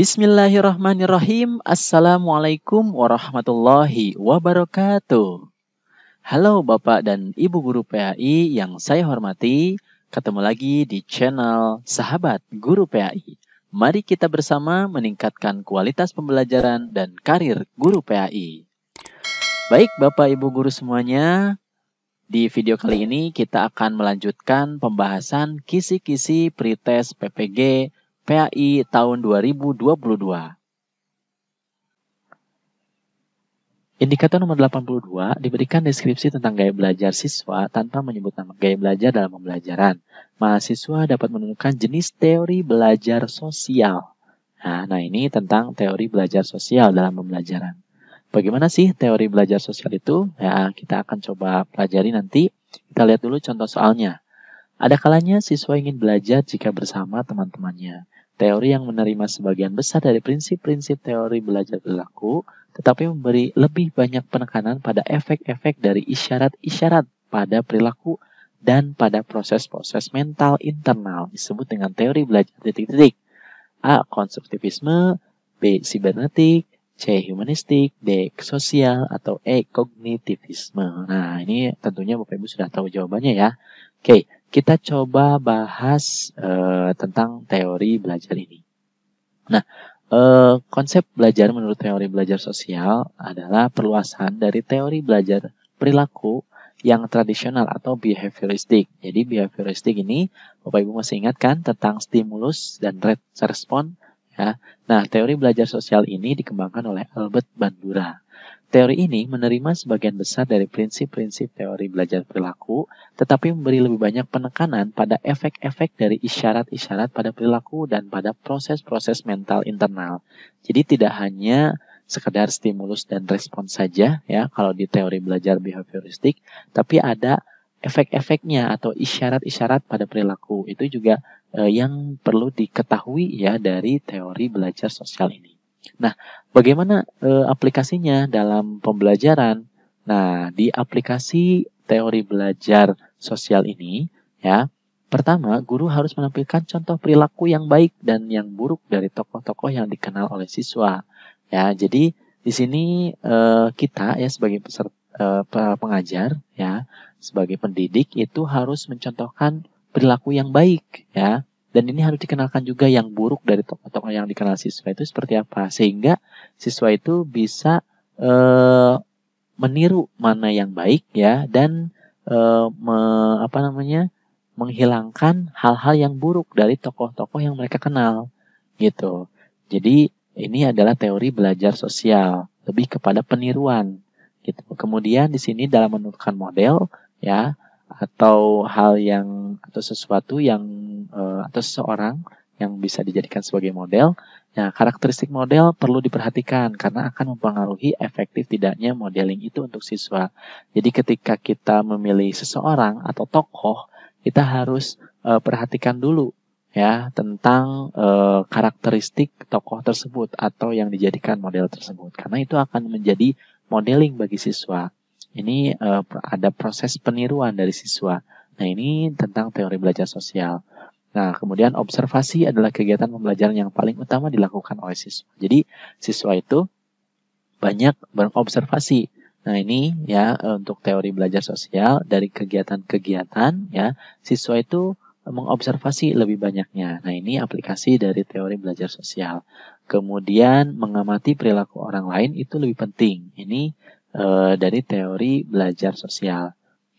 Bismillahirrahmanirrahim. Assalamualaikum warahmatullahi wabarakatuh. Halo Bapak dan Ibu Guru PAI yang saya hormati. Ketemu lagi di channel Sahabat Guru PAI. Mari kita bersama meningkatkan kualitas pembelajaran dan karir guru PAI. Baik Bapak Ibu Guru semuanya, di video kali ini kita akan melanjutkan pembahasan kisi-kisi pretest PPG PAI tahun 2022. Indikator nomor 82 diberikan deskripsi tentang gaya belajar siswa tanpa menyebut nama gaya belajar dalam pembelajaran. Mahasiswa dapat menemukan jenis teori belajar sosial. Nah ini tentang teori belajar sosial dalam pembelajaran. Bagaimana sih teori belajar sosial itu? Ya, kita akan coba pelajari nanti. Kita lihat dulu contoh soalnya. Ada kalanya siswa ingin belajar jika bersama teman-temannya. Teori yang menerima sebagian besar dari prinsip-prinsip teori belajar perilaku, tetapi memberi lebih banyak penekanan pada efek-efek dari isyarat-isyarat pada perilaku dan pada proses-proses mental internal, disebut dengan teori belajar titik-titik. A. Konstruktivisme, B. Sibernetik, C. Humanistik, D. Sosial, atau E. Kognitivisme. Nah, ini tentunya Bapak Ibu sudah tahu jawabannya ya. Oke, kita coba bahas tentang teori belajar ini. Nah, konsep belajar menurut teori belajar sosial adalah perluasan dari teori belajar perilaku yang tradisional atau behavioristik. Jadi behavioristik ini Bapak Ibu masih ingat kan tentang stimulus dan respon ya. Nah, teori belajar sosial ini dikembangkan oleh Albert Bandura. Teori ini menerima sebagian besar dari prinsip-prinsip teori belajar perilaku, tetapi memberi lebih banyak penekanan pada efek-efek dari isyarat-isyarat pada perilaku dan pada proses-proses mental internal. Jadi tidak hanya sekedar stimulus dan respon saja ya kalau di teori belajar behavioristik, tapi ada efek-efeknya atau isyarat-isyarat pada perilaku. Itu juga yang perlu diketahui ya dari teori belajar sosial ini. Nah, bagaimana aplikasinya dalam pembelajaran? Nah, di aplikasi teori belajar sosial ini, ya, pertama, guru harus menampilkan contoh perilaku yang baik dan yang buruk dari tokoh-tokoh yang dikenal oleh siswa. Ya, jadi di sini kita ya sebagai pengajar, ya, sebagai pendidik itu harus mencontohkan perilaku yang baik, ya. Dan ini harus dikenalkan juga yang buruk dari tokoh-tokoh yang dikenal siswa itu seperti apa. Sehingga siswa itu bisa meniru mana yang baik ya dan menghilangkan hal-hal yang buruk dari tokoh-tokoh yang mereka kenal gitu. Jadi ini adalah teori belajar sosial, lebih kepada peniruan gitu. Kemudian di sini dalam menentukan model ya atau sesuatu yang atau seseorang yang bisa dijadikan sebagai model. Nah, karakteristik model perlu diperhatikan karena akan mempengaruhi efektif tidaknya modeling itu untuk siswa. Jadi ketika kita memilih seseorang atau tokoh, kita harus perhatikan dulu ya tentang karakteristik tokoh tersebut atau yang dijadikan model tersebut. Karena itu akan menjadi modeling bagi siswa. Ini ada proses peniruan dari siswa. Nah, ini tentang teori belajar sosial. Nah, kemudian observasi adalah kegiatan pembelajaran yang paling utama dilakukan oleh siswa. Jadi, siswa itu banyak berobservasi. Nah, ini ya untuk teori belajar sosial dari kegiatan-kegiatan ya, siswa itu mengobservasi lebih banyaknya. Nah, ini aplikasi dari teori belajar sosial. Kemudian mengamati perilaku orang lain itu lebih penting. Ini dari teori belajar sosial.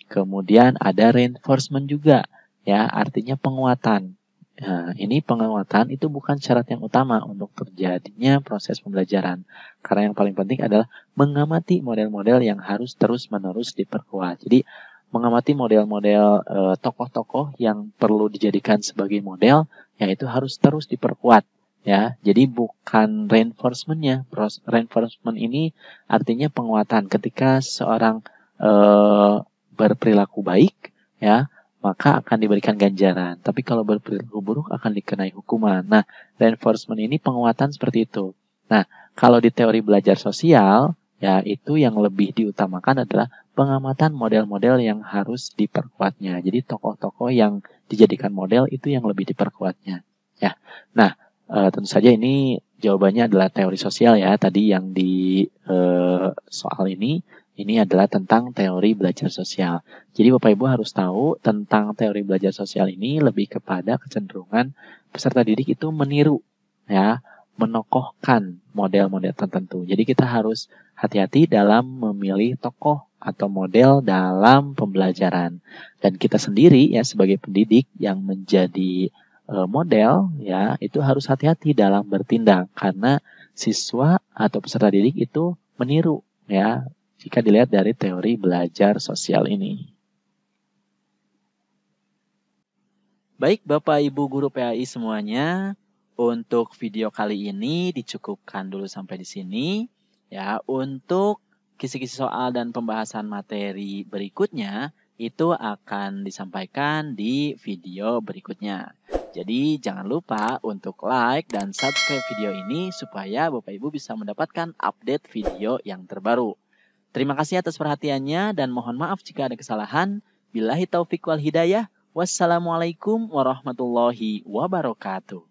Kemudian ada reinforcement juga, ya artinya penguatan. Nah, ini penguatan itu bukan syarat yang utama untuk terjadinya proses pembelajaran. Karena yang paling penting adalah mengamati model-model yang harus terus-menerus diperkuat. Jadi mengamati model-model tokoh-tokoh yang perlu dijadikan sebagai model, yaitu harus terus diperkuat. Ya, jadi bukan reinforcement-nya. Reinforcement ini artinya penguatan. Ketika seorang berperilaku baik, ya, maka akan diberikan ganjaran. Tapi kalau berperilaku buruk akan dikenai hukuman. Nah, reinforcement ini penguatan seperti itu. Nah, kalau di teori belajar sosial, ya itu yang lebih diutamakan adalah pengamatan model-model yang harus diperkuatnya. Jadi tokoh-tokoh yang dijadikan model itu yang lebih diperkuatnya. Ya, nah. Tentu saja ini Jawabannya adalah teori sosial ya. Tadi yang di soal ini adalah tentang teori belajar sosial. Jadi Bapak Ibu harus tahu tentang teori belajar sosial ini lebih kepada kecenderungan peserta didik itu meniru ya, menokohkan model-model tertentu. Jadi kita harus hati-hati dalam memilih tokoh atau model dalam pembelajaran. Dan kita sendiri ya sebagai pendidik yang menjadi model ya itu harus hati-hati dalam bertindak karena siswa atau peserta didik itu meniru ya jika dilihat dari teori belajar sosial ini. Baik Bapak Ibu guru PAI semuanya, untuk video kali ini dicukupkan dulu sampai di sini ya. Untuk kisi-kisi soal dan pembahasan materi berikutnya itu akan disampaikan di video berikutnya. Jadi jangan lupa untuk like dan subscribe video ini supaya Bapak Ibu bisa mendapatkan update video yang terbaru. Terima kasih atas perhatiannya dan mohon maaf jika ada kesalahan. Billahi taufiq wal hidayah. Wassalamualaikum warahmatullahi wabarakatuh.